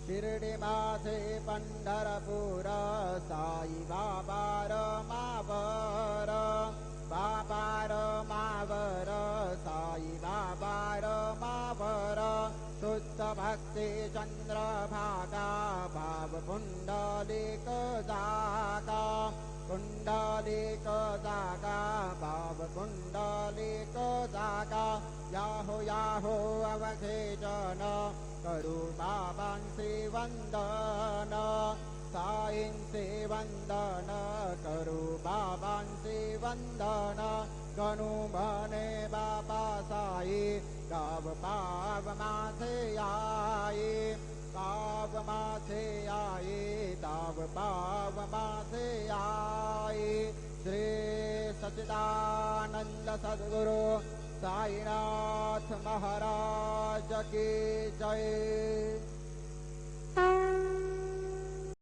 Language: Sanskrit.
शिर्डीमासे पंढरपूर साई बाबा रमावर बाबा रमावर साई बाबा रमावर शुद्ध भक्ति चंद्रभागा भाव कुंडलिक जागा कुंडलिक जागा भाव कुंडलिक जागा याहो याहो अवधेजन करू बाबांसी वंदन साईंसी वंदन करू बाबांसी वंदन गणू म्हणे बाबा साई गाव पाव माझे आई पाव माझे आई गाव पाव माझे आई श्री सच्चिदानंद सद्गुरु साईनाथ महाराज की जय।